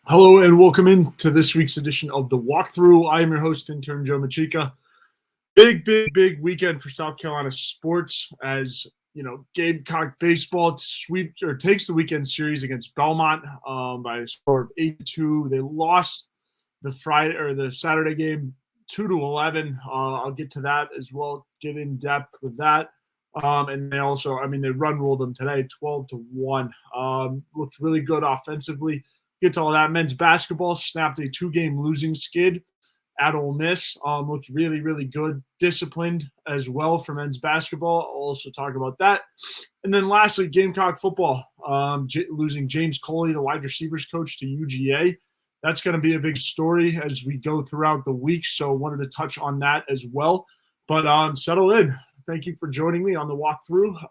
Hello and welcome into this week's edition of The Walkthrough. I am your host, intern Joe Machika. Big weekend for South Carolina sports as, Gamecock baseball takes the weekend series against Belmont by a score of 8-2. They lost the Saturday game 2-11. I'll get to that as well, get in depth with that. And they run ruled them today 12-1. Looked really good offensively. Get to all that. Men's basketball snapped a 2-game losing skid at Ole Miss. Looked really good. Disciplined as well for men's basketball. I'll also talk about that. And then lastly, Gamecock football, losing James Coley, the wide receivers coach, to UGA. That's going to be a big story as we go throughout the week. So wanted to touch on that as well. But settle in. Thank you for joining me on the walkthrough.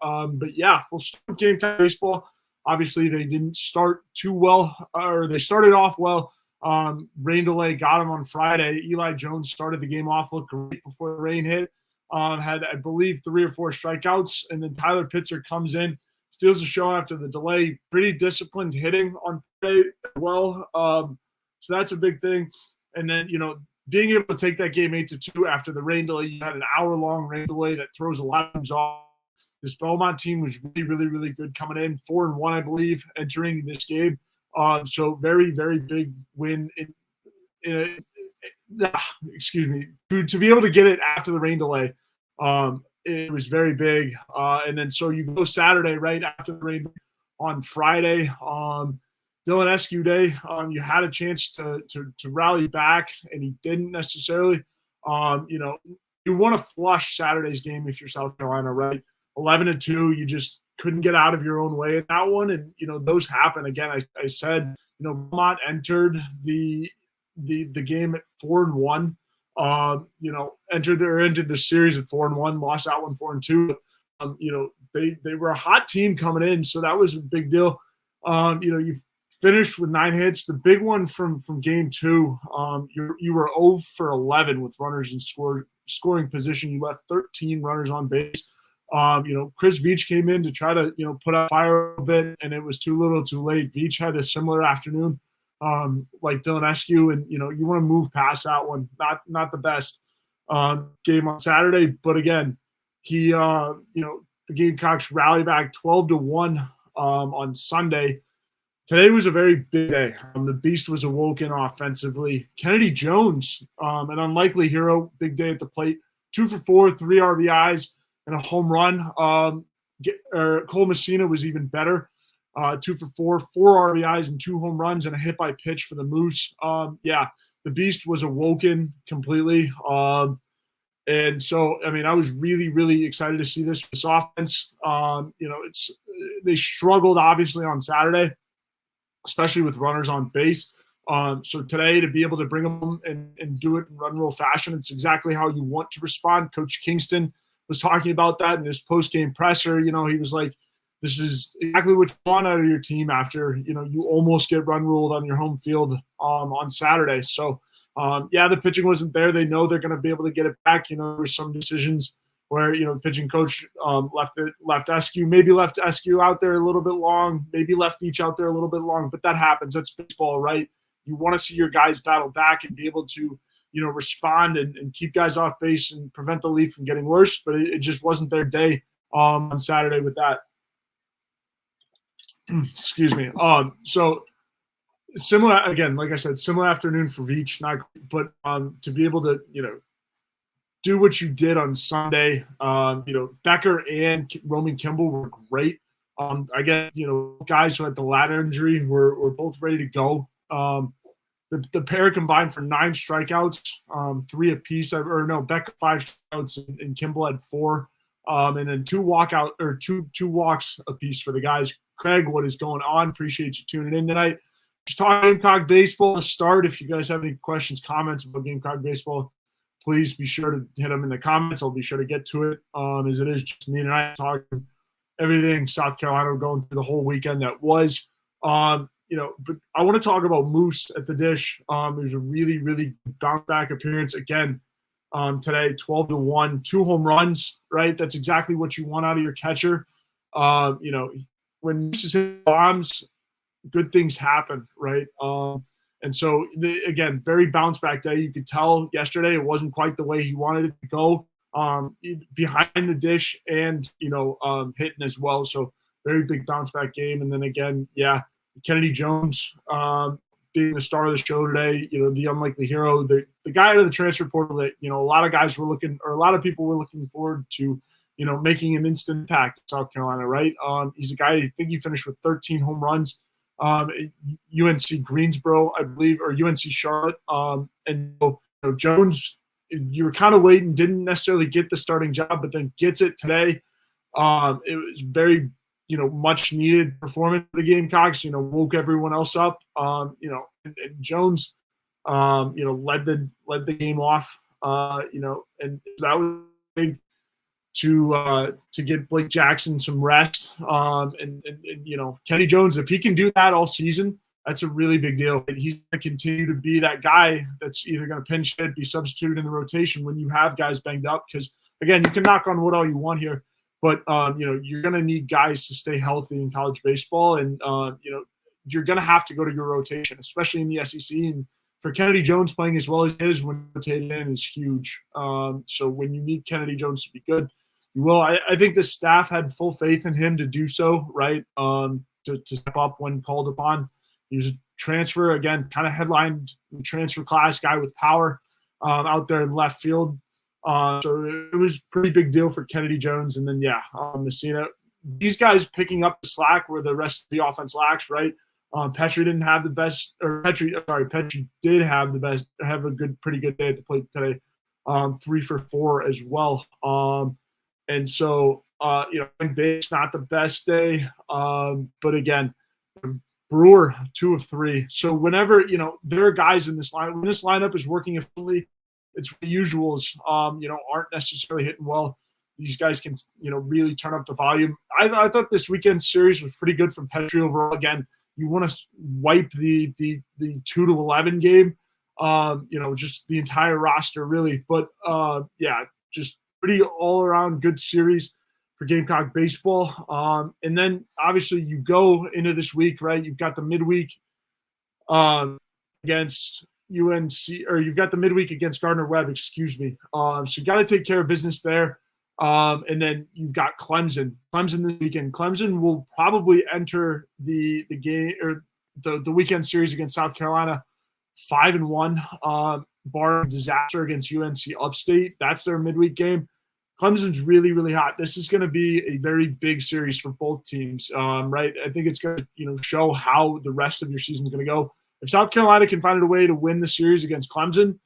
We'll start with Gamecock baseball. Obviously, they didn't start too well, or they started off well. Rain delay got them on Friday. Eli Jones started the game off, looked great before the rain hit. Had, I believe, 3 or 4 strikeouts. And then Tyler Pitzer comes in, steals the show after the delay. Pretty disciplined hitting on Friday as well. So that's a big thing. And then, being able to take that game 8-2 after the rain delay, you had an hour-long rain delay that throws a lot of things off. This Belmont team was really good coming in, 4-1, I believe, entering this game. So very big win. Excuse me. To be able to get it after the rain delay, it was very big. And then so you go Saturday right after the rain on Friday. Dylan Eskew Day, you had a chance to rally back, and he didn't necessarily. You want to flush Saturday's game if you're South Carolina, right? 11-2, you just couldn't get out of your own way in that one, and those happen. Again, I said, Vermont entered the game at 4-1. Entered the series at 4-1, lost that one 4-2. They were a hot team coming in, so that was a big deal. You finished with 9 hits. The big one from game 2, you were 0 for 11 with runners in scoring position. You left 13 runners on base. Chris Veach came in to try to, put out fire a bit, and it was too little too late. Veach had a similar afternoon, like Dylan Eskew, and, you want to move past that one. Not the best game on Saturday, but again, the Gamecocks rally back 12-1 on Sunday. Today was a very big day. The beast was awoken offensively. Kennedy Jones, an unlikely hero, big day at the plate. 2 for 4, 3 RBIs, and a home run. Cole Messina was even better. 2 for 4 RBIs and 2 home runs and a hit by pitch for the Moose. The beast was awoken completely. And so, I was really excited to see this offense. They struggled obviously on Saturday, especially with runners on base. So today, to be able to bring them and do it in run rule fashion, it's exactly how you want to respond. Coach Kingston was talking about that in his post-game presser. He was like, this is exactly what you want out of your team after, you almost get run ruled on your home field on Saturday. So, the pitching wasn't there. They know they're going to be able to get it back. There were some decisions where, the pitching coach left Eskew, maybe left Eskew out there a little bit long, maybe left Veach out there a little bit long, but that happens. That's baseball, right? You want to see your guys battle back and be able to, respond and keep guys off base and prevent the lead from getting worse, but it just wasn't their day on Saturday with that. Excuse me. So similar, again, like I said, similar afternoon for Veach, but to be able to, do what you did on Sunday. Becker and Roman Kimball were great. I guess, guys who had the ladder injury were both ready to go. The pair combined for 9 strikeouts, 3 apiece. Becker 5 strikeouts and Kimball had 4. And then 2 walks apiece for the guys. Craig, what is going on? Appreciate you tuning in tonight. Just talking Gamecock baseball to start. If you guys have any questions, comments about Gamecock baseball, please be sure to hit them in the comments. I'll be sure to get to it, as it is just me and I talking everything South Carolina going through the whole weekend that was. But I want to talk about Moose at the dish. It was a really bounce back appearance again today, 12-1, 2 home runs, right? That's exactly what you want out of your catcher. When Moose is hitting bombs, good things happen, right? And so, again, very bounce back day. You could tell yesterday it wasn't quite the way he wanted it to go, behind the dish and, hitting as well. So very big bounce back game. And then again, yeah, Kennedy Jones being the star of the show today, the unlikely hero, the guy out of the transfer portal that, a lot of guys were looking, or a lot of people were looking forward to, making an instant impact in South Carolina, right? He's a guy, I think he finished with 13 home runs. UNC Greensboro, I believe, or UNC Charlotte. And Jones, you were kind of waiting, didn't necessarily get the starting job, but then gets it today. It was very, much needed performance for the Gamecocks. Woke everyone else up. And Jones, led the game off. And that was big to get Blake Jackson some rest. And Kenny Jones, if he can do that all season, that's a really big deal. He's going to continue to be that guy that's either going to pinch hit, be substituted in the rotation when you have guys banged up. Because, again, you can knock on wood all you want here, but, you're going to need guys to stay healthy in college baseball. And, you're going to have to go to your rotation, especially in the SEC. And for Kennedy Jones playing as well as he is when rotated in is huge. So when you need Kennedy Jones to be good, you will. I think the staff had full faith in him to do so, right? To step up when called upon. He was a transfer, again, kind of headlined the transfer class, guy with power out there in left field. So it was a pretty big deal for Kennedy Jones. And then, Messina. These guys picking up the slack where the rest of the offense lacks, right? Petrie didn't have the best, Petrie did have the best, have a pretty good day at the plate today. 3 for 4 as well. And so, it's not the best day. But again, Brewer, 2 of 3. So whenever, there are guys in this line, when this lineup is working efficiently, it's the usuals, aren't necessarily hitting well. These guys can, really turn up the volume. I thought this weekend series was pretty good from Petrie overall. Again, you want to wipe the 2-11 game, just the entire roster really. But just pretty all around good series for Gamecock baseball. And then obviously you go into this week, right? You've got the midweek against UNC, or you've got the midweek against Gardner-Webb, excuse me. So you got to take care of business there. And then you've got Clemson this weekend. Clemson will probably enter the game or the weekend series against South Carolina 5-1, bar disaster against UNC Upstate. That's their midweek game. Clemson's really, really hot. This is going to be a very big series for both teams, right? I think it's going to, show how the rest of your season is going to go. If South Carolina can find a way to win the series against Clemson,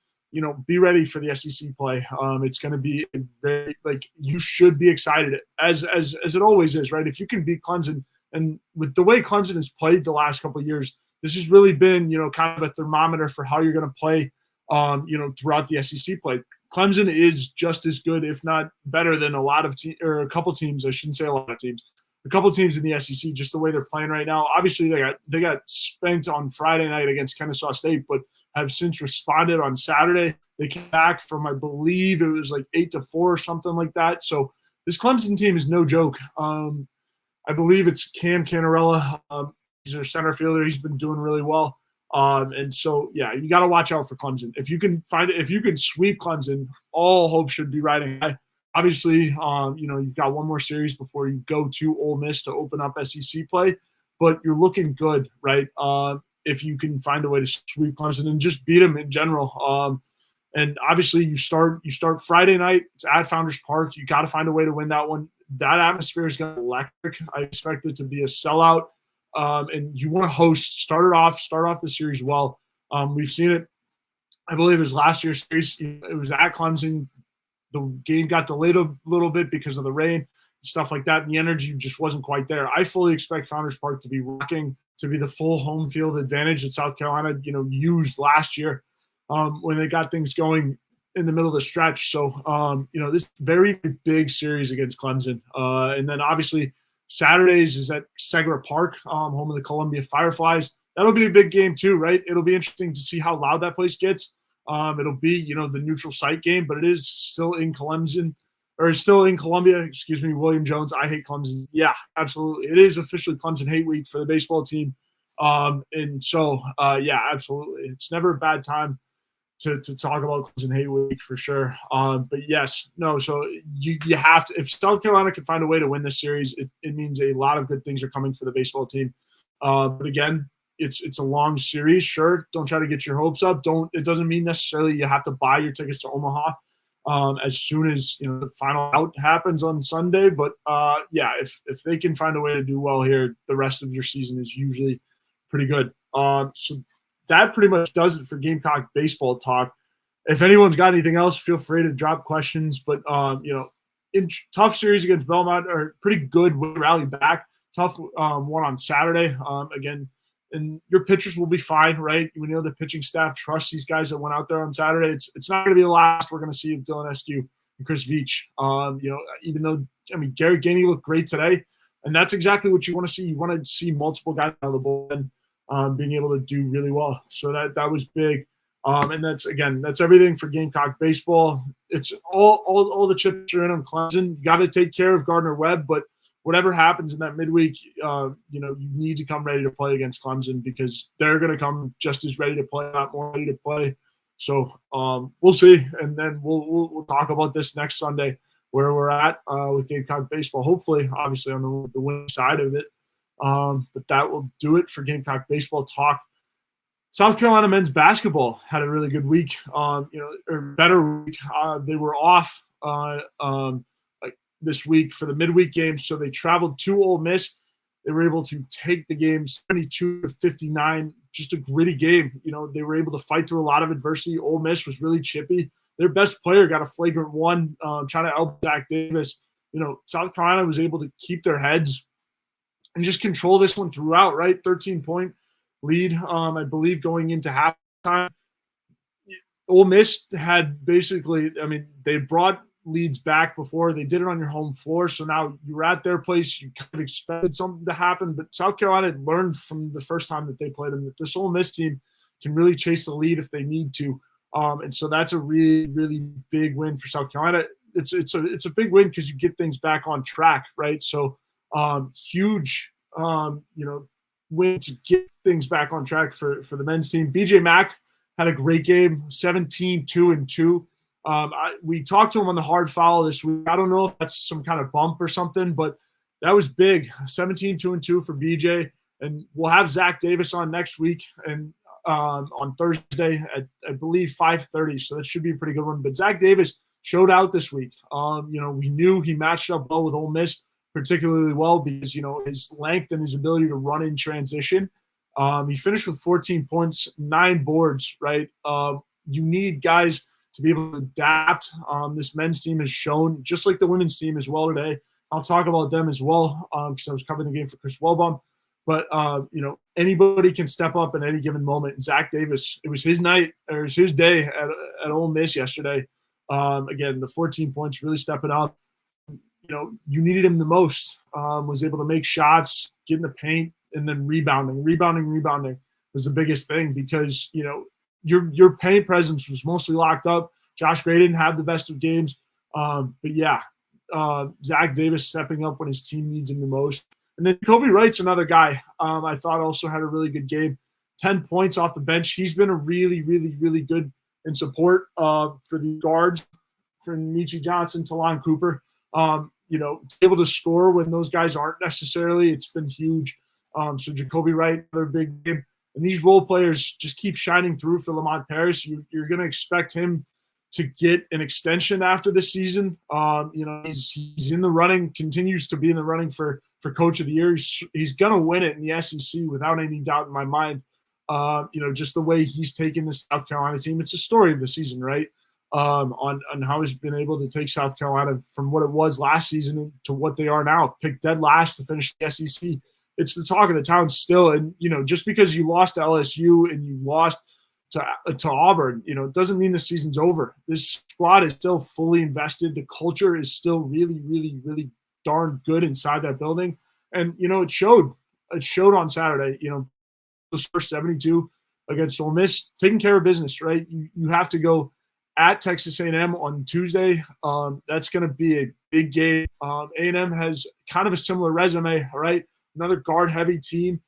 be ready for the SEC play. It's going to be very, you should be excited as it always is, right? If you can beat Clemson, and with the way Clemson has played the last couple of years, this has really been, kind of a thermometer for how you're going to play, throughout the SEC play. Clemson is just as good, if not better, than a lot of or a couple teams. I shouldn't say a lot of teams. A couple teams in the SEC, just the way they're playing right now. Obviously, they got spanked on Friday night against Kennesaw State, but have since responded on Saturday. They came back from, I believe it was 8-4 or something like that. So this Clemson team is no joke. I believe it's Cam Canarella. He's their center fielder. He's been doing really well. And so, you got to watch out for Clemson. If you can sweep Clemson, all hope should be riding high. Obviously, you've got one more series before you go to Ole Miss to open up SEC play, but you're looking good, right? If you can find a way to sweep Clemson and just beat them in general. And obviously you start Friday night. It's at Founders Park. You got to find a way to win that one. That atmosphere is going to be electric. I expect it to be a sellout. And you want to start off the series well. We've seen it. I believe it was last year's series. It was at Clemson. The game got delayed a little bit because of the rain and stuff like that. And the energy just wasn't quite there. I fully expect Founders Park to be rocking, to be the full home field advantage that South Carolina, used last year when they got things going in the middle of the stretch. So, this very big series against Clemson. And then obviously Saturdays is at Segra Park, home of the Columbia Fireflies. That'll be a big game too, right? It'll be interesting to see how loud that place gets. It'll be, the neutral site game, but it is still in Clemson, or still in Columbia. Excuse me, William Jones. I hate Clemson. Yeah, absolutely. It is officially Clemson hate week for the baseball team. And so, yeah, absolutely. It's never a bad time to talk about Clemson hate week for sure. But yes, no. So you have to, if South Carolina can find a way to win this series, it means a lot of good things are coming for the baseball team. But again, it's a long series. Sure, don't try to get your hopes up. It doesn't mean necessarily you have to buy your tickets to Omaha as soon as the final out happens on Sunday. But yeah, if they can find a way to do well here, the rest of your season is usually pretty good. So that pretty much does it for Gamecock baseball talk. If anyone's got anything else, feel free to drop questions. But in tough series against Belmont, or pretty good rally back. Tough one on Saturday. Again, and your pitchers will be fine, right? We know the pitching staff trusts these guys that went out there on Saturday. It's not going to be the last we're going to see of Dylan Eskew and Chris Veach. Even though Garrett Gainey looked great today, and that's exactly what you want to see. You want to see multiple guys out of the bullpen being able to do really well. So that was big. And that's everything for Gamecock baseball. It's all the chips are in on Clemson. You got to take care of Gardner Webb, but whatever happens in that midweek, you need to come ready to play against Clemson, because they're going to come just as ready to play, not more ready to play. So we'll see, and then we'll talk about this next Sunday where we're at with Gamecock baseball. Hopefully, obviously on the winning side of it. But that will do it for Gamecock baseball talk. South Carolina men's basketball had a really good week, or better week. They were off this week for the midweek games, so they traveled to Ole Miss. They were able to take the game 72-59, just a gritty game. They were able to fight through a lot of adversity. Ole Miss was really chippy. Their best player got a flagrant one, trying to help Zach Davis. South Carolina was able to keep their heads and just control this one throughout, right? 13-point lead, I believe, going into halftime. Ole Miss had basically, they brought leads back before. They did it on your home floor, so now you're at their place. You kind of expected something to happen, but South Carolina had learned from the first time that they played them that this Ole Miss team can really chase the lead if they need to. And so that's a really, really big win for South Carolina. It's a big win because you get things back on track, right? So huge, win to get things back on track for the men's team. BJ Mack had a great game, 17-2-2. We talked to him on the hard foul this week. I don't know if that's some kind of bump or something, but that was big. 17-2-2 for BJ. And we'll have Zach Davis on next week and on Thursday at, I believe, 5:30. So that should be a pretty good one. But Zach Davis showed out this week. We knew he matched up well with Ole Miss, particularly well because, his length and his ability to run in transition. He finished with 14 points, 9 boards, right? You need guys to be able to adapt. This men's team has shown, just like the women's team as well today. I'll talk about them as well because I was covering the game for Chris Wellbaum. But, anybody can step up at any given moment. And Zach Davis, it was his night, or it was his day at Ole Miss yesterday. Again, the 14 points, really stepping up. You needed him the most. Was able to make shots, get in the paint, and then rebounding was the biggest thing because, your paint presence was mostly locked up. Josh Gray didn't have the best of games. But yeah, Zach Davis stepping up when his team needs him the most. And then Kobe Wright's another guy I thought also had a really good game. 10 points off the bench. He's been a really, really, really good in support for the guards, for Michi Johnson, Talon Cooper. Able to score when those guys aren't necessarily. It's been huge. So Jacoby Wright, another big game. And these role players just keep shining through for Lamont Paris. You're going to expect him to get an extension after this season. He's in the running, continues to be in the running for Coach of the Year. He's going to win it in the SEC without any doubt in my mind. Just the way he's taken the South Carolina team. It's a story of the season, right? On how he's been able to take South Carolina from what it was last season to what they are now. Picked dead last to finish the SEC. It's the talk of the town still. And, just because you lost to LSU and you lost to Auburn, it doesn't mean the season's over. This squad is still fully invested. The culture is still really, really, really darn good inside that building. And, it showed. It showed on Saturday. Those first 72 against Ole Miss, taking care of business, right? You have to go at Texas A&M on Tuesday. That's going to be a big game. A&M has kind of a similar resume, right? Another guard-heavy team.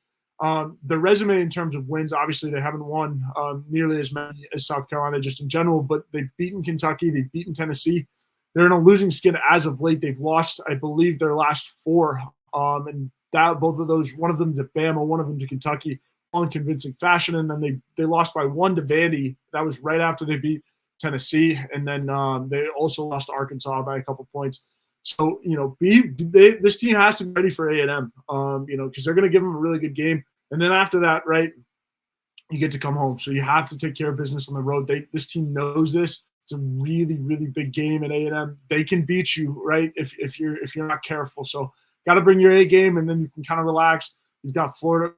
Their resume in terms of wins, obviously they haven't won nearly as many as South Carolina just in general, but they've beaten Kentucky, they've beaten Tennessee. They're in a losing skid as of late. They've lost, I believe, their last four, and that both of those, one of them to Bama, one of them to Kentucky, all in convincing fashion. And then they lost by one to Vandy. That was right after they beat Tennessee, and then they also lost to Arkansas by a couple points. So this team has to be ready for A&M, because they're going to give them a really good game. And then after that, right, you get to come home. So you have to take care of business on the road. This team knows this. It's a really, really big game at A&M. They can beat you, right, if you're not careful. So got to bring your A game, and then you can kind of relax. You've got Florida,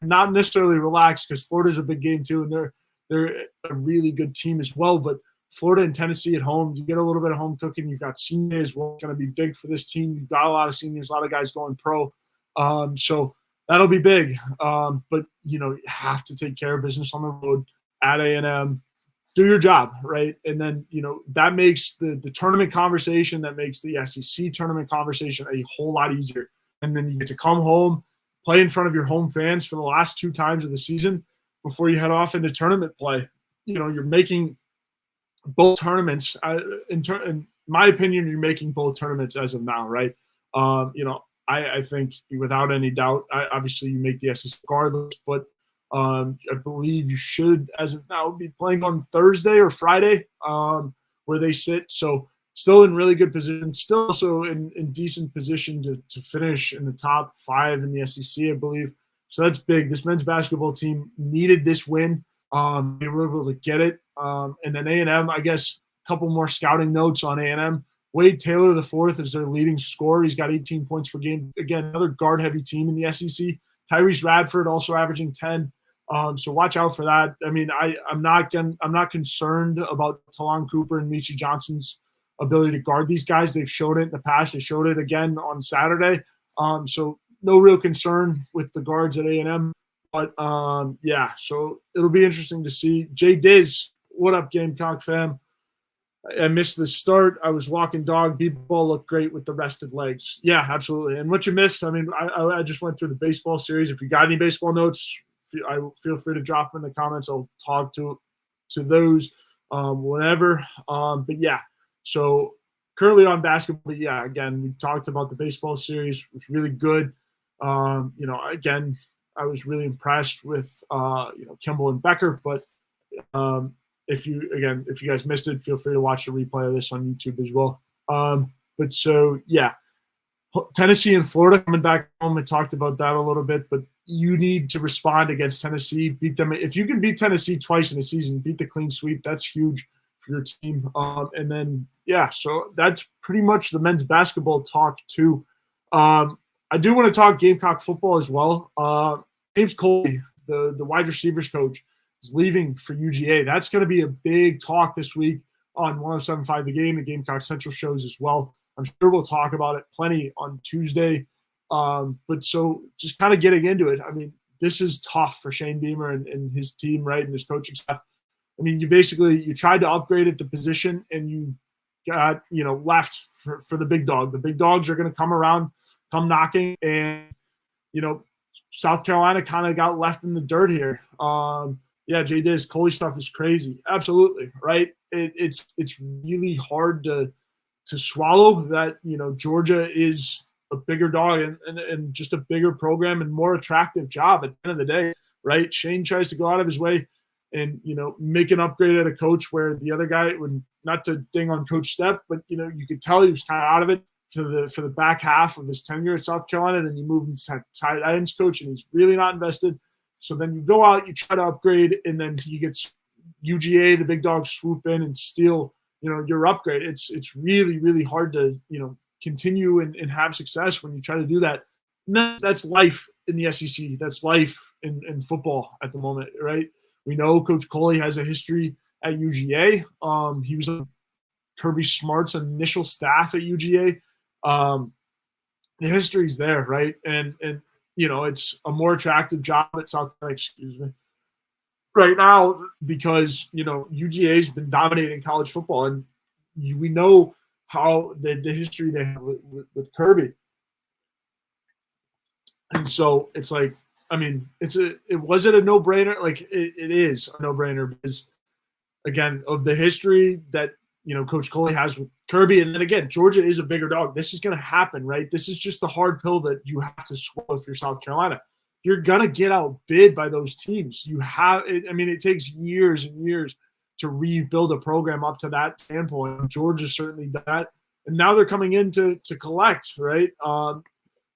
not necessarily relaxed because Florida's a big game too, and they're a really good team as well. But Florida and Tennessee at home, you get a little bit of home cooking. You've got seniors as well. It's going to be big for this team. You've got a lot of seniors, a lot of guys going pro. So that'll be big. But, you have to take care of business on the road at A&M. Do your job, right? And then, that makes the tournament conversation, that makes the SEC tournament conversation a whole lot easier. And then you get to come home, play in front of your home fans for the last 2 times of the season before you head off into tournament play. You're making both tournaments. In my opinion, you're making both tournaments as of now, right? I think without any doubt, obviously you make the SEC regardless, but I believe you should, as of now, be playing on Thursday or Friday, where they sit. So still in really good position, still also in decent position to finish in the top 5 in the SEC, I believe. So that's big. This men's basketball team needed this win. They were able to get it. And then A&M, I guess, a couple more scouting notes on A&M. Wade Taylor IV is their leading scorer. He's got 18 points per game. Again, another guard-heavy team in the SEC. Tyrese Radford also averaging 10. So watch out for that. I mean, I'm not concerned about Talon Cooper and Michi Johnson's ability to guard these guys. They've showed it in the past. They showed it again on Saturday. So no real concern with the guards at A&M. But, so it'll be interesting to see. Jay Diz, what up, Gamecock fam? I missed the start. I was walking dog. B-ball looked great with the rested legs. Yeah, absolutely. And what you missed, I mean, I just went through the baseball series. If you got any baseball notes, feel free to drop them in the comments. I'll talk to those whenever. But, yeah, so currently on basketball, but, yeah, again, we talked about the baseball series. It was really good. Again, I was really impressed with, Kimball and Becker. But if you guys missed it, feel free to watch the replay of this on YouTube as well. But so, yeah, Tennessee and Florida coming back home. I talked about that a little bit, but you need to respond against Tennessee, beat them. If you can beat Tennessee twice in a season, beat the clean sweep, that's huge for your team. And then, yeah, so that's pretty much the men's basketball talk too. I do want to talk Gamecock football as well. James Coley, the wide receivers coach, is leaving for UGA. That's going to be a big talk this week on 107.5 The Game, the Gamecock Central shows as well. I'm sure we'll talk about it plenty on Tuesday. But so just kind of getting into it, I mean, this is tough for Shane Beamer and his team, right, and his coaching staff. I mean, you tried to upgrade at the position and you got, left for the big dog. The big dogs are going to come knocking, and, South Carolina kind of got left in the dirt here. Yeah, Jay Diz, Coley stuff is crazy. Absolutely, right? It's really hard to swallow that, Georgia is a bigger dog and just a bigger program and more attractive job at the end of the day, right? Shane tries to go out of his way and, make an upgrade at a coach where the other guy would, not to ding on Coach Stepp, but, you could tell he was kind of out of it for the back half of his tenure at South Carolina. Then you move him to tight ends coach and he's really not invested. So then you go out, you try to upgrade, and then he gets UGA, the big dogs swoop in and steal, your upgrade. It's really, really hard to, continue and have success when you try to do that. And that's life in the SEC. That's life in football at the moment, right? We know Coach Coley has a history at UGA. He was on Kirby Smart's initial staff at UGA. The history's there, right? And it's a more attractive job at South Carolina, right now because, UGA's been dominating college football, and we know how the history they have with Kirby. And so it's like, I mean, was it a no-brainer? Like it is a no-brainer because again of the history that Coach Coley has with Kirby, and then again Georgia is a bigger dog. This is going to happen, right? This is just the hard pill that you have to swallow if you're South Carolina. You're going to get outbid by those teams. It takes years and years to rebuild a program up to that standpoint. Georgia certainly did that, and now they're coming in to collect, right?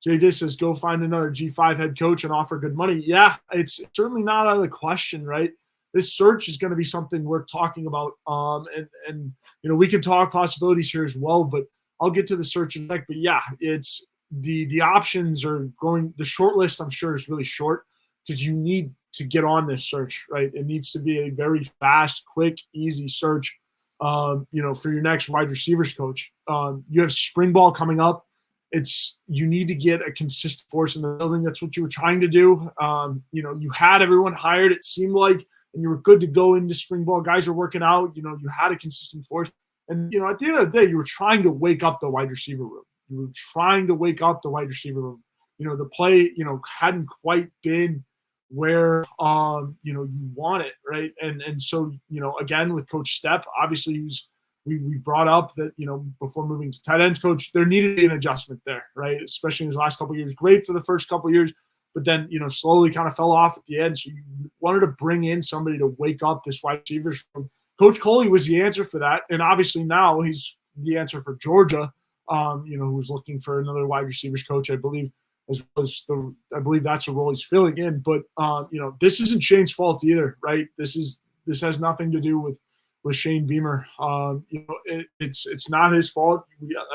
Jay Diss says, go find another G5 head coach and offer good money. Yeah, it's certainly not out of the question, right? This search is going to be something we're talking about. And we can talk possibilities here as well, but I'll get to the search in a sec. But yeah, it's the options are going. The short list, I'm sure, is really short because you need to get on this search, right? It needs to be a very fast, quick, easy search, for your next wide receivers coach. You have spring ball coming up. You need to get a consistent force in the building. That's what you were trying to do. You had everyone hired, it seemed like, and you were good to go into spring ball. Guys are working out. You had a consistent force. And, at the end of the day, you were trying to wake up the wide receiver room. The play, hadn't quite been where, you want it, right? And so, again, with Coach Stepp, obviously we brought up that, before moving to tight ends coach, there needed to be an adjustment there, right? Especially in his last couple of years. Great for the first couple of years, but then, slowly kind of fell off at the end. So you wanted to bring in somebody to wake up this wide receivers from. Coach Coley was the answer for that. And obviously now he's the answer for Georgia, who's looking for another wide receivers coach, I believe, I believe that's a role he's filling in. But, this isn't Shane's fault either, right? This has nothing to do with Shane Beamer. It's not his fault.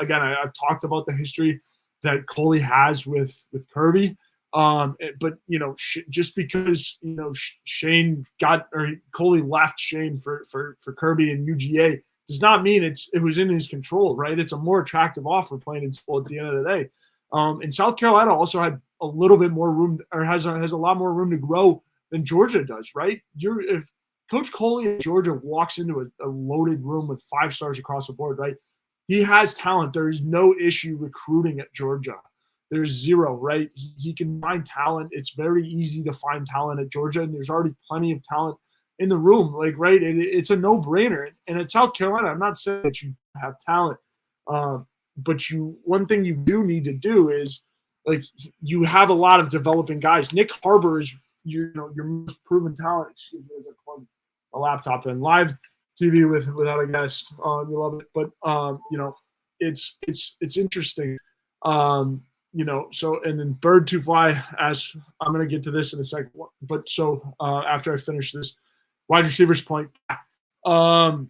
I've talked about the history that Coley has with Kirby. But just because Shane Coley left Shane for Kirby and UGA does not mean it was in his control, right? It's a more attractive offer, plain and simple, at the end of the day. And South Carolina also had a little bit more room, or has a lot more room to grow than Georgia does, right? If Coach Coley in Georgia walks into a loaded room with 5 stars across the board, right? He has talent. There is no issue recruiting at Georgia. There's zero, right? He can find talent. It's very easy to find talent at Georgia, and there's already plenty of talent in the room, right? It's a no-brainer. And at South Carolina, I'm not saying that you have talent, but one thing you do need to do is, you have a lot of developing guys. Nick Harbor is your most proven talent. Excuse me, as I plug a laptop in live TV without a guest. You love it, but it's interesting. So, and then Bird to Fly, as I'm going to get to this in a second, but so after I finish this wide receivers point, you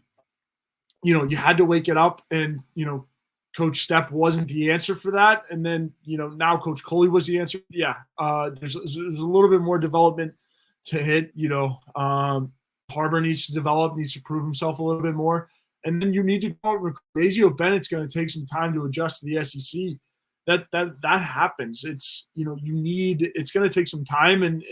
had to wake it up, and, Coach Stepp wasn't the answer for that. And then, now Coach Coley was the answer. Yeah. There's a little bit more development to hit, Harbor needs to develop, needs to prove himself a little bit more. And then you need to go. Razio Bennett's going to take some time to adjust to the SEC. That happens. It's, it's going to take some time, and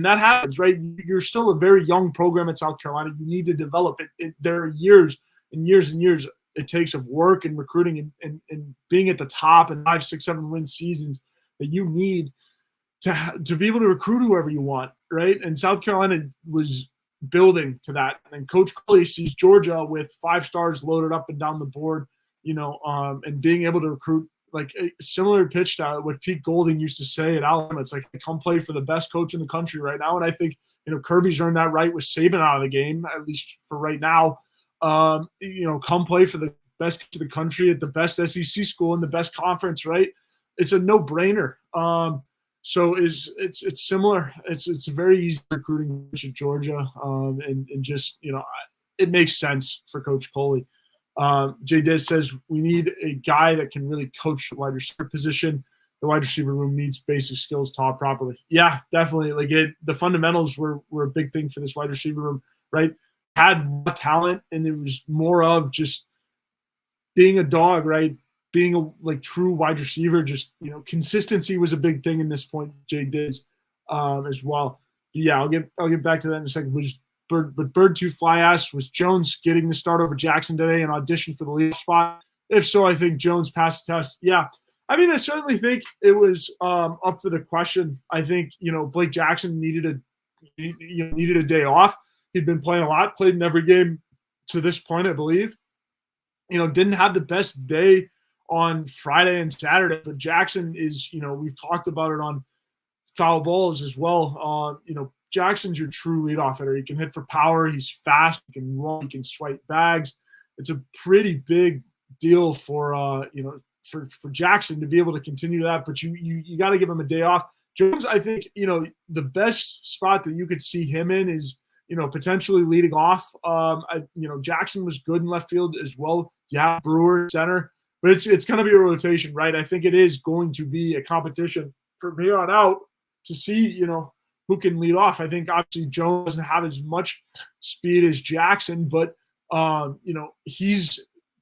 that happens, right? You're still a very young program at South Carolina. You need to develop it. There are years and years and years it takes of work and recruiting and being at the top and 5, 6, 7 win seasons that you need to be able to recruit whoever you want, right? And South Carolina was building to that. And then Coach Coley sees Georgia with 5 stars loaded up and down the board, and being able to recruit, like a similar pitch to what Pete Golding used to say at Alabama. It's like, come play for the best coach in the country right now. And I think, Kirby's earned that right with Saban out of the game, at least for right now. Come play for the best coach of the country at the best SEC school in the best conference, right? It's a no-brainer. So it's similar. It's a very easy recruiting pitch at Georgia. And just, it makes sense for Coach Coley. Jay Diz says we need a guy that can really coach the wide receiver position. The wide receiver room needs basic skills taught properly. Yeah, definitely. The fundamentals were a big thing for this wide receiver room, right? Had more talent, and it was more of just being a dog, right? Being a true wide receiver. Just, consistency was a big thing in this point. Jay Diz as well. But yeah, I'll get back to that in a second. But Bird to Fly asked, was Jones getting the start over Jackson today and audition for the lead spot? If so, I think Jones passed the test. Yeah, I mean, I certainly think it was up for the question. I think, Blake Jackson needed a day off. He'd been playing a lot, played in every game to this point, I believe. Didn't have the best day on Friday and Saturday, but Jackson is, we've talked about it on foul balls as well. Jackson's your true leadoff hitter. He can hit for power. He's fast. He can run. He can swipe bags. It's a pretty big deal for for Jackson to be able to continue that. But you got to give him a day off. Jones, I think the best spot that you could see him in is potentially leading off. Jackson was good in left field as well. You have Brewer center, but it's going to be a rotation, right? I think it is going to be a competition from here on out to see who can lead off. I think obviously Jones doesn't have as much speed as Jackson, but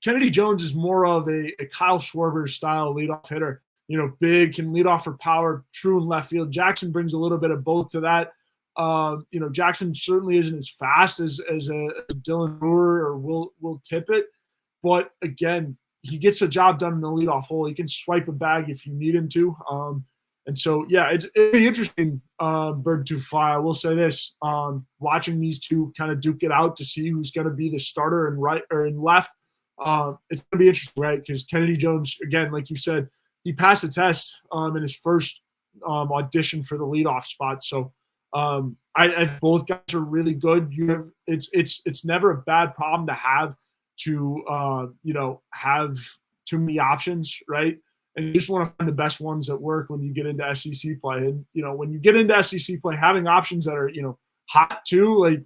Kennedy Jones is more of a Kyle Schwarber style leadoff hitter. Big, can lead off for power, true in left field. Jackson brings a little bit of both to that. Jackson certainly isn't as fast as Dylan Brewer or Will Tippett, but again, he gets the job done in the leadoff hole. He can swipe a bag if you need him to. And so, yeah, it'll be interesting, bird to fly. I will say this: watching these two kind of duke it out to see who's going to be the starter in right or in left. It's going to be interesting, right? Because Kennedy Jones, again, like you said, he passed the test in his first audition for the leadoff spot. So I both guys are really good. It's never a bad problem to have have too many options, right? And you just want to find the best ones that work when you get into SEC play. And when you get into SEC play, having options that are hot too, like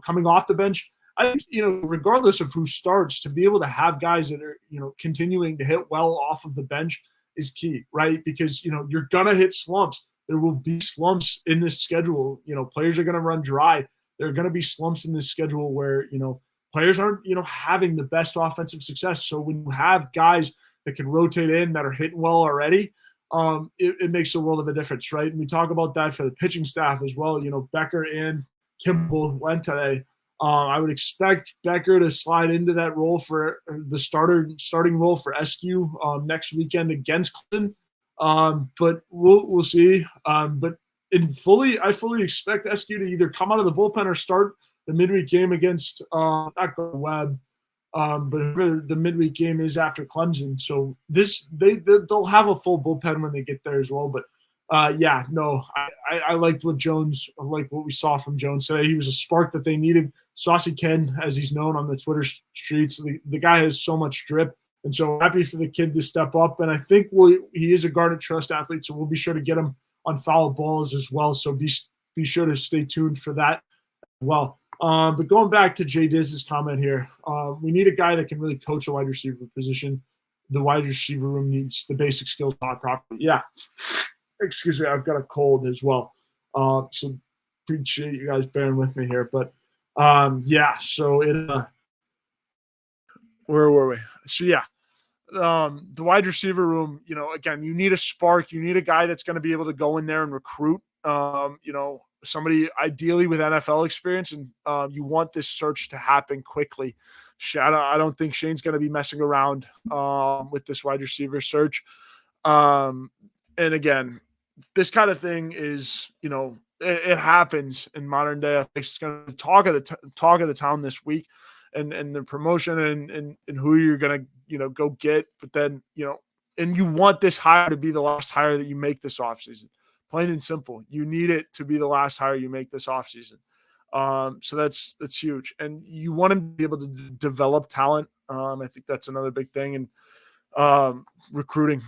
coming off the bench. I think regardless of who starts, to be able to have guys that are continuing to hit well off of the bench is key, right? Because you're gonna hit slumps. There will be slumps in this schedule. Players are gonna run dry. There are gonna be slumps in this schedule where players aren't having the best offensive success. So when you have guys that can rotate in that are hitting well already, it makes a world of a difference, right? And we talk about that for the pitching staff as well. Becker and Kimball went today. I would expect Becker to slide into that role for the starting role for SQ next weekend against Clinton. But we'll see. But I fully expect SQ to either come out of the bullpen or start the midweek game against not Webb. But the midweek game is after Clemson, so they'll have a full bullpen when they get there as well. But I liked what we saw from Jones today. He was a spark that they needed. Saucy Ken, as he's known on the Twitter streets, the guy has so much drip, and so happy for the kid to step up. And I think he is a Garnet Trust athlete, so we'll be sure to get him on foul balls as well. So be sure to stay tuned for that as well. But going back to Jay Diz's comment here, we need a guy that can really coach a wide receiver position. The wide receiver room needs the basic skills taught properly. Yeah. Excuse me, I've got a cold as well. So appreciate you guys bearing with me here. But so where were we? So the wide receiver room, again, you need a spark. You need a guy that's going to be able to go in there and recruit. Somebody ideally with NFL experience, and you want this search to happen quickly. I don't think Shane's going to be messing around with this wide receiver search. And again, this kind of thing is, it happens in modern day. I think it's going to be talk of the town this week, and the promotion and who you're going to go get. But then and you want this hire to be the last hire that you make this offseason. Plain and simple. You need it to be the last hire you make this offseason. So that's huge. And you want to be able to develop talent. I think that's another big thing. And recruiting.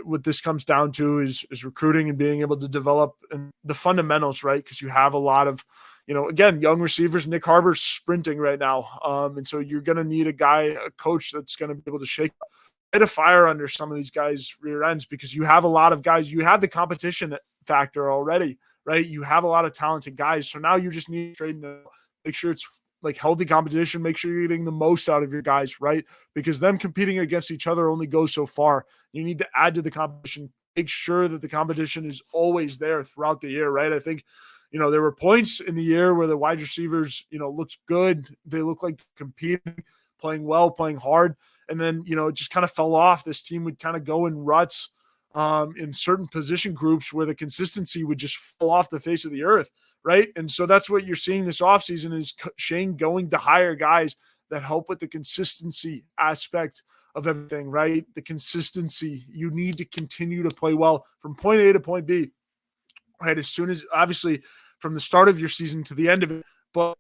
What this comes down to is recruiting and being able to develop and the fundamentals, right? Because you have a lot of, again, young receivers. Nick Harbor's sprinting right now. And so you're going to need a coach that's going to be able to shake a fire under some of these guys' rear ends, because you have a lot of guys. You have the competition factor already, right? You have a lot of talented guys. So now you just need to make sure it's like healthy competition, make sure you're getting the most out of your guys, right? Because them competing against each other only goes so far. You need to add to the competition, make sure that the competition is always there throughout the year, right? I think, there were points in the year where the wide receivers, looked good. They looked like competing, playing well, playing hard. And then, it just kind of fell off. This team would kind of go in ruts. in certain position groups where the consistency would just fall off the face of the earth, right? And so that's what you're seeing this offseason is Shane going to hire guys that help with the consistency aspect of everything, right? The consistency. You need to continue to play well from point A to point B, right? As soon as, obviously, from the start of your season to the end of it. But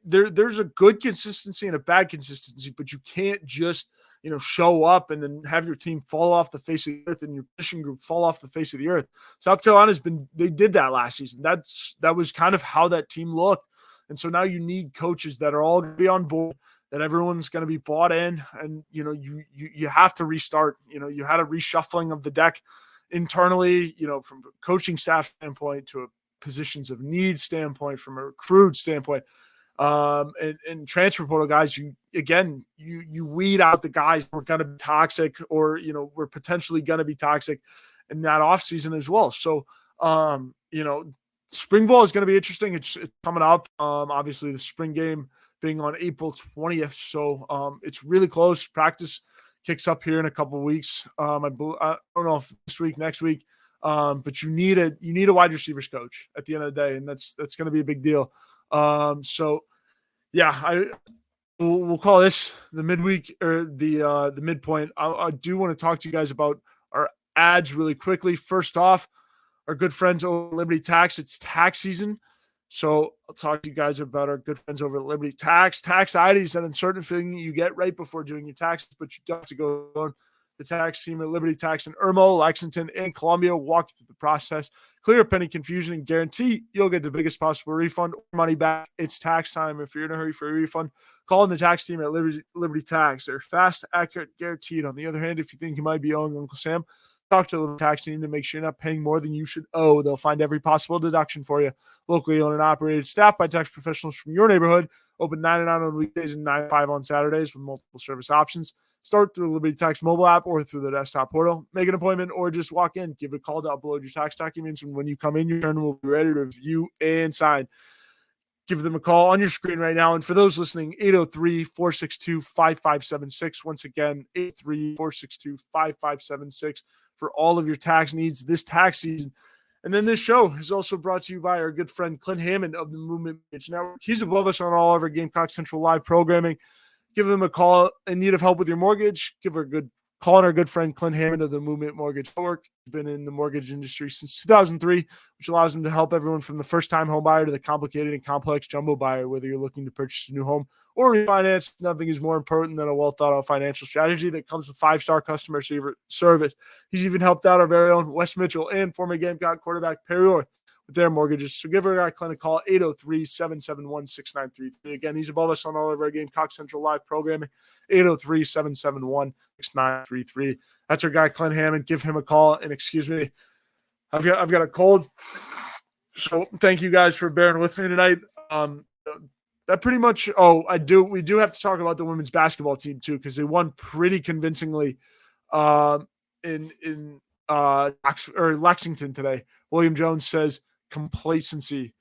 there's a good consistency and a bad consistency, but you can't just show up and then have your team fall off the face of the earth and your position group fall off the face of the earth. South Carolina's they did that last season. That was kind of how that team looked. And so now you need coaches that are all going to be on board, that everyone's going to be bought in, and you have to restart. You had a reshuffling of the deck internally, from a coaching staff standpoint to a positions of need standpoint, from a recruit standpoint, and transfer portal guys. You weed out the guys who are going to be toxic, or we're potentially going to be toxic in that offseason as well. So spring ball is going to be interesting. It's coming up. Obviously the spring game being on April 20th. So it's really close. Practice kicks up here in a couple of weeks. I don't know if this week, next week, but you need a wide receivers coach at the end of the day. And that's going to be a big deal. So yeah, we'll call this the midweek, or the midpoint. I do want to talk to you guys about our ads really quickly. First off, our good friends over Liberty Tax. It's tax season. So I'll talk to you guys about our good friends over at Liberty Tax. Tax ID is an uncertain thing you get right before doing your taxes, but you don't have to go on. The tax team at Liberty Tax in Irmo, Lexington, and Columbia walk you through the process. Clear up any confusion and guarantee you'll get the biggest possible refund or money back. It's tax time. If you're in a hurry for a refund, call in the tax team at Liberty Tax. They're fast, accurate, guaranteed. On the other hand, if you think you might be owing Uncle Sam, talk to the tax team to make sure you're not paying more than you should owe. They'll find every possible deduction for you. Locally owned and operated, staffed by tax professionals from your neighborhood. Open 9 to 9 on weekdays and 9 to 5 on Saturdays with multiple service options. Start through the Liberty Tax mobile app or through the desktop portal. Make an appointment or just walk in. Give a call to upload your tax documents, and when you come in, your turn will be ready to review and sign. Give them a call on your screen right now. And for those listening, 803-462-5576. Once again, 803-462-5576 for all of your tax needs this tax season. And then this show is also brought to you by our good friend Clint Hammond of the Movement Network. He's above us on all of our Gamecock Central live programming. Give them a call in need of help with your mortgage. Give her a good call on our good friend Clint Hammond of the Movement Mortgage Network. He's been in the mortgage industry since 2003, which allows him to help everyone from the first-time home buyer to the complicated and complex jumbo buyer. Whether you're looking to purchase a new home or refinance, nothing is more important than a well-thought-out financial strategy that comes with 5-star customer service. He's even helped out our very own Wes Mitchell and former Gamecock quarterback Perry Orth with their mortgages. So give our guy Clint a call, 803-771-6933. Again, he's above us on all of our Gamecock Central live programming, 803-771-6933. That's our guy Clint Hammond. Give him a call. And excuse me, I've got a cold. So thank you guys for bearing with me tonight. That pretty much. We do have to talk about the women's basketball team too, because they won pretty convincingly in Lexington today. William Jones says complacency.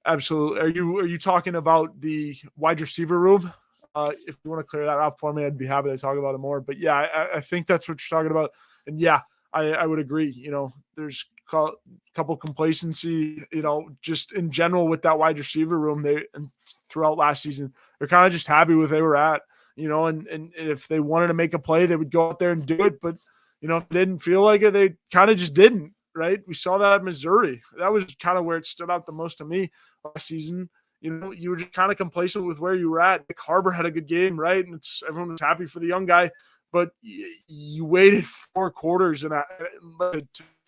Absolutely. Are you talking about the wide receiver room? If you want to clear that up for me, I'd be happy to talk about it more. But yeah, I think that's what you're talking about. And yeah, I would agree. There's a couple complacency, just in general with that wide receiver room. And throughout last season, they're kind of just happy with where they were at, and if they wanted to make a play, they would go out there and do it. But, if they didn't feel like it, they kind of just didn't, right? We saw that at Missouri. That was kind of where it stood out the most to me last season. You were just kind of complacent with where you were at. Nick Harbor had a good game, right? And everyone was happy for the young guy. But you waited 4 quarters and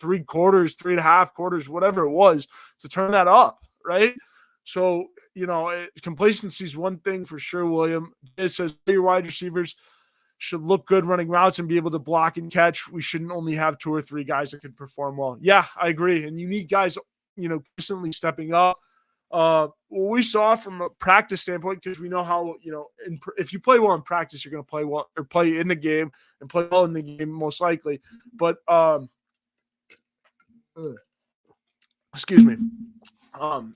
3 quarters, 3.5 quarters, whatever it was, to turn that up, right? So, complacency is one thing for sure, William. It says your wide receivers should look good running routes and be able to block and catch. We shouldn't only have 2 or 3 guys that can perform well. Yeah, I agree. And you need guys, consistently stepping up. What we saw from a practice standpoint, because we know how, if you play well in practice, you're going to play well or play in the game and play well in the game most likely. But, excuse me.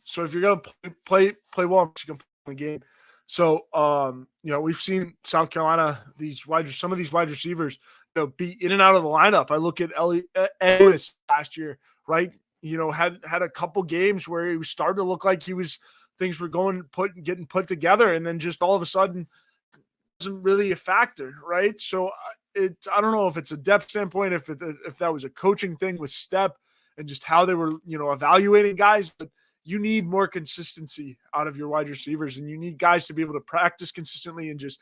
So if you're going to play well, you can play in the game. So, we've seen South Carolina, some of these wide receivers, be in and out of the lineup. I look at Ellis last year, right? Had a couple games where he was starting to look like things were getting put together, and then just all of a sudden wasn't really a factor, right? So I don't know if it's a depth standpoint, if that was a coaching thing with Step and just how they were, evaluating guys, but you need more consistency out of your wide receivers, and you need guys to be able to practice consistently and just,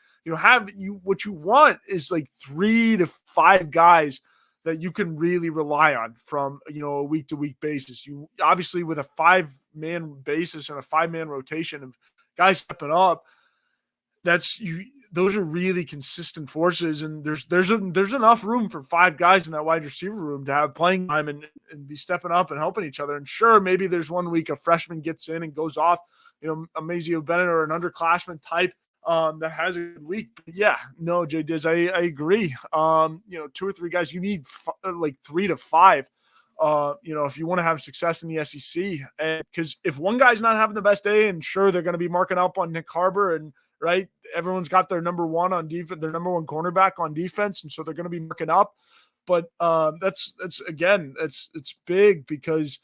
what you want is like 3 to 5 guys that you can really rely on from, a week to week basis. You obviously, with a 5-man basis and a 5-man rotation of guys stepping up, those are really consistent forces, and there's enough room for 5 guys in that wide receiver room to have playing time and be stepping up and helping each other. And sure, maybe there's one week a freshman gets in and goes off, Amazio Bennett or an underclassman type that has a good week. But yeah, no, Jay Diz, I agree. 2 or 3 guys, you need like 3 to 5. If you want to have success in the SEC, and because if one guy's not having the best day, and sure, they're going to be marking up on Nick Harbor, and right, everyone's got their number one on defense, their number one cornerback on defense, and so they're going to be marking up. But that's big, because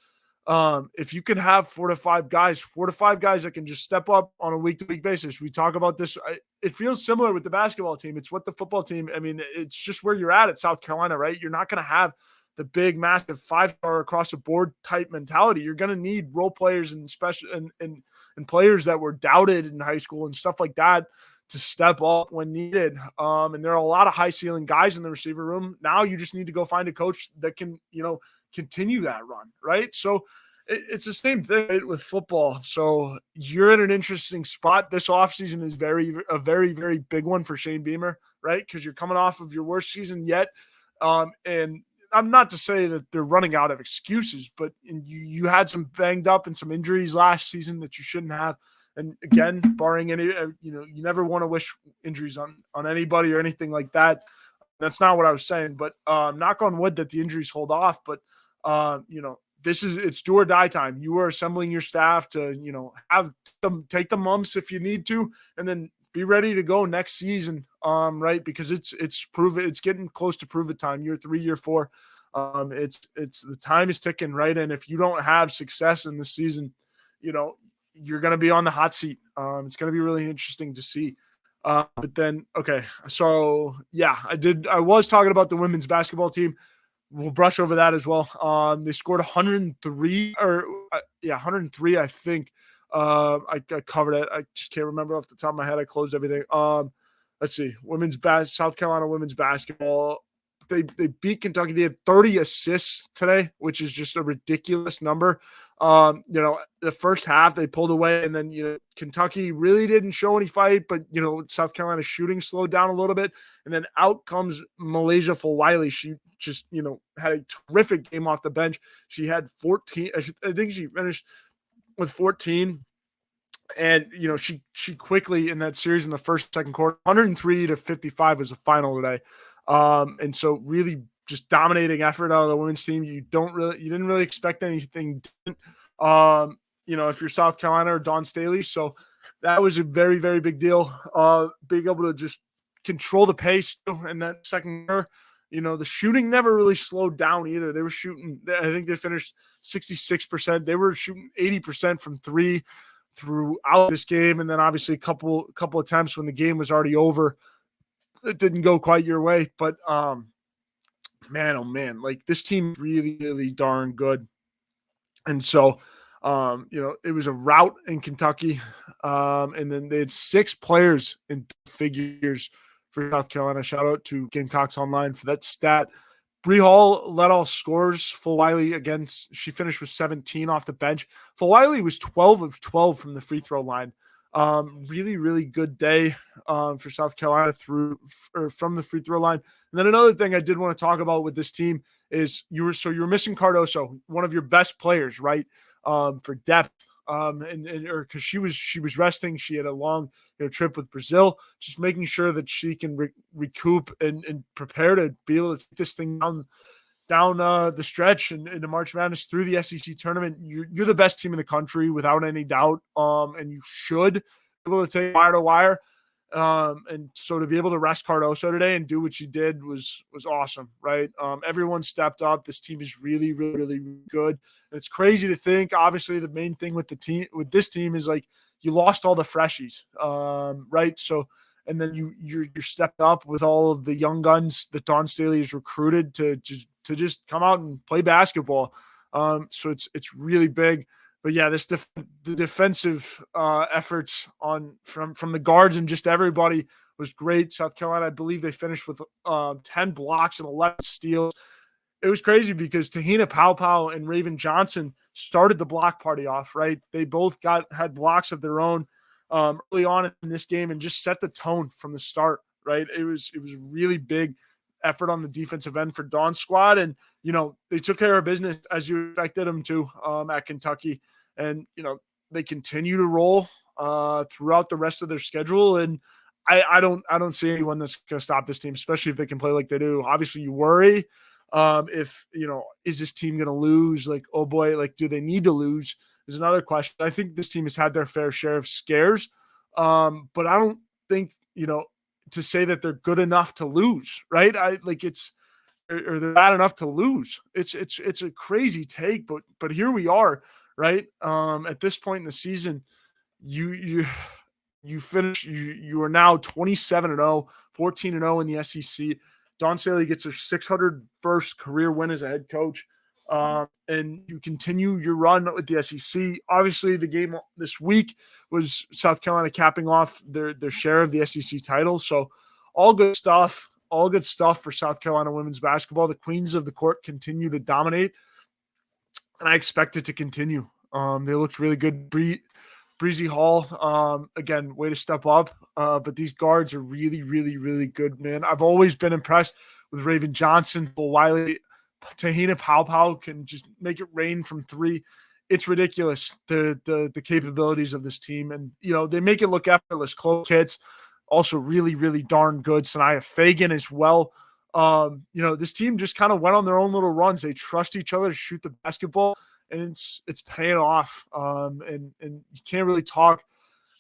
if you can have 4 to 5 guys that can just step up on a week to week basis. We talk about this. It feels similar with the basketball team. It's what the football team. I mean, it's just where you're at South Carolina, right? You're not going to have the big, massive 5-star across the board type mentality. You're going to need role players and special and players that were doubted in high school and stuff like that to step up when needed. And there are a lot of high ceiling guys in the receiver room. Now you just need to go find a coach that can, continue that run, right? So it's the same thing with football. So you're in an interesting spot. This offseason is a very, very big one for Shane Beamer, right? Because you're coming off of your worst season yet. And I'm not to say that they're running out of excuses, but you had some banged up and some injuries last season that you shouldn't have. And again, barring any, you never want to wish injuries on anybody or anything like that. That's not what I was saying, but knock on wood that the injuries hold off. But, it's do or die time. You are assembling your staff to, have them take the mumps if you need to, and then be ready to go next season. Right. Because it's getting close to prove it time. Year 3, year 4. It's the time is ticking, right? And if you don't have success in this season, you're going to be on the hot seat. It's going to be really interesting to see. But then, okay. So yeah, I was talking about the women's basketball team. We'll brush over that as well. They scored 103 103, I think. I covered it. I just can't remember off the top of my head. I closed everything. Let's see. South Carolina women's basketball. They beat Kentucky. They had 30 assists today, which is just a ridiculous number. The first half they pulled away, and then Kentucky really didn't show any fight, but South Carolina's shooting slowed down a little bit, and then out comes Malaysia Fulwiley. She just had a terrific game off the bench. She had 14. I think she finished with 14. And she quickly in that series in the second quarter, 103-55 was the final today. And so really just dominating effort out of the women's team. You didn't really expect anything different, if you're South Carolina or Dawn Staley. So that was a very, very big deal. Being able to just control the pace in that second quarter. The shooting never really slowed down either. They were shooting, I think they finished 66%. They were shooting 80% from 3 throughout this game. And then obviously a couple attempts when the game was already over. It didn't go quite your way, but man, oh man, like this team is really, really darn good. And so, it was a rout in Kentucky. And then they had 6 players in figures for South Carolina. Shout out to Gamecocks Online for that stat. Bree Hall led all scorers. Fulwiley, again, she finished with 17 off the bench. Fulwiley was 12 of 12 from the free throw line. Really, really good day for South Carolina from the free throw line. And then another thing I did want to talk about with this team is you were missing Cardoso, one of your best players, right? For depth. Because she was resting. She had a long trip with Brazil, just making sure that she can recoup and prepare to be able to take this thing down the stretch and into March Madness through the SEC tournament. You're the best team in the country without any doubt, and you should be able to take wire to wire. And so to be able to rest Cardoso today and do what she did was awesome, right? Everyone stepped up. This team is really, really, really good. And it's crazy to think. Obviously, the main thing with this team is like you lost all the freshies, right? So, and then you're stepped up with all of the young guns that Dawn Staley has recruited to just come out and play basketball. So it's really big. But yeah, the defensive efforts from the guards and just everybody was great. South Carolina, I believe they finished with 10 blocks and 11 steals. It was crazy because Tahina Paopao and Raven Johnson started the block party off, right? They both had blocks of their own early on in this game and just set the tone from the start, right? It was really big effort on the defensive end for Dawn's squad. And, they took care of business as you expected them to at Kentucky. And, they continue to roll throughout the rest of their schedule. And I don't see anyone that's going to stop this team, especially if they can play like they do. Obviously, you worry if, is this team going to lose? Like, oh boy, like, do they need to lose? Is another question. I think this team has had their fair share of scares. But I don't think, to say that they're good enough to lose, right? Or they're bad enough to lose. It's a crazy take, but here we are, right? At this point in the season, you finish, you are now 27-0, 14-0 in the SEC. Dawn Staley gets her 601st career win as a head coach. And you continue your run with the SEC. Obviously, the game this week was South Carolina capping off their share of the SEC title. So all good stuff. All good stuff for South Carolina women's basketball. The queens of the court continue to dominate, and I expect it to continue. They looked really good. Breezy Hall, again, way to step up. But these guards are really, really, really good, man. I've always been impressed with Raven Johnson, Bull Wiley. Tahina Paopao can just make it rain from three. It's ridiculous, the capabilities of this team. And, they make it look effortless. Chloe Kitts, also really, really darn good. Sanaya Fagan as well. This team just kind of went on their own little runs. They trust each other to shoot the basketball, and it's paying off. And you can't really talk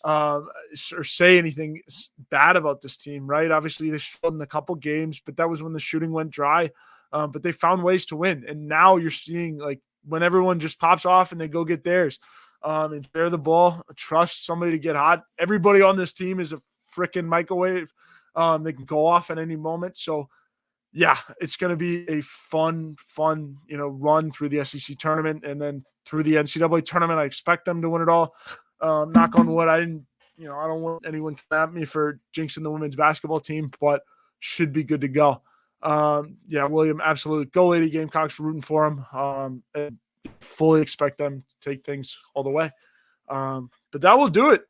or say anything bad about this team, right? Obviously, they struggled in a couple games, but that was when the shooting went dry. But they found ways to win. And now you're seeing, like, when everyone just pops off and they go get theirs and share the ball, trust somebody to get hot. Everybody on this team is a freaking microwave. They can go off at any moment. So, yeah, it's going to be a fun, run through the SEC tournament and then through the NCAA tournament. I expect them to win it all. Knock on wood. I don't want anyone to come at me for jinxing the women's basketball team, but should be good to go. Yeah, William, absolutely. Go Lady Gamecocks, rooting for them. And fully expect them to take things all the way. But that will do it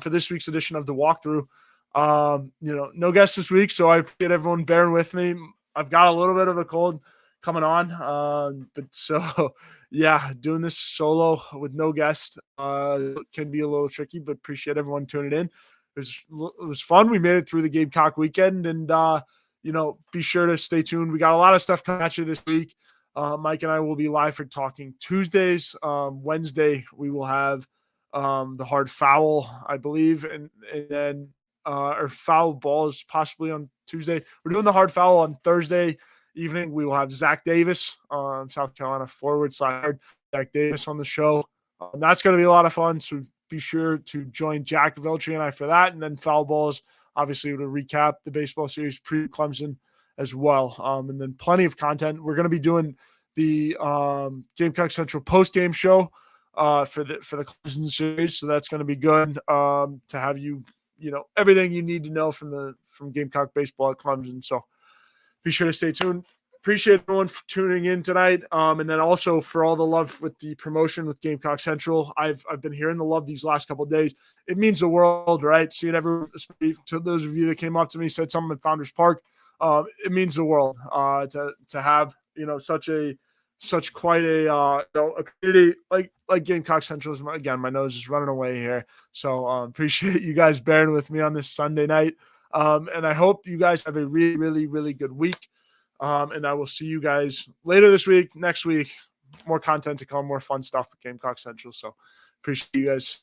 for this week's edition of the walkthrough. No guests this week, so I appreciate everyone bearing with me. I've got a little bit of a cold coming on, but so yeah, doing this solo with no guest can be a little tricky, but appreciate everyone tuning in. It was fun. We made it through the Gamecock weekend, and be sure to stay tuned. We got a lot of stuff coming at you this week. Mike and I will be live for Talking Tuesdays. Wednesday we will have the hard foul, I believe, and then or foul balls possibly on Tuesday. We're doing the hard foul on Thursday evening. We will have Zach Davis, South Carolina forward side, Zach Davis on the show. That's going to be a lot of fun. So be sure to join Jack Veltri and I for that. And then foul balls, obviously, to recap the baseball series pre-Clemson as well. And then plenty of content. We're going to be doing the Gamecock Central post-game show for the Clemson series. So that's going to be good to have you, everything you need to know from Gamecock baseball at Clemson. So be sure to stay tuned. Appreciate everyone for tuning in tonight. And then also for all the love with the promotion with Gamecock Central. I've been hearing the love these last couple of days. It means the world, right? Seeing everyone, to those of you that came up to me, said something at Founders Park. It means the world to have, such quite a community like Gamecock Central. Again, my nose is running away here. So appreciate you guys bearing with me on this Sunday night. And I hope you guys have a really, really, really good week. And I will see you guys later this week, next week. More content to come, more fun stuff with Gamecock Central. So appreciate you guys.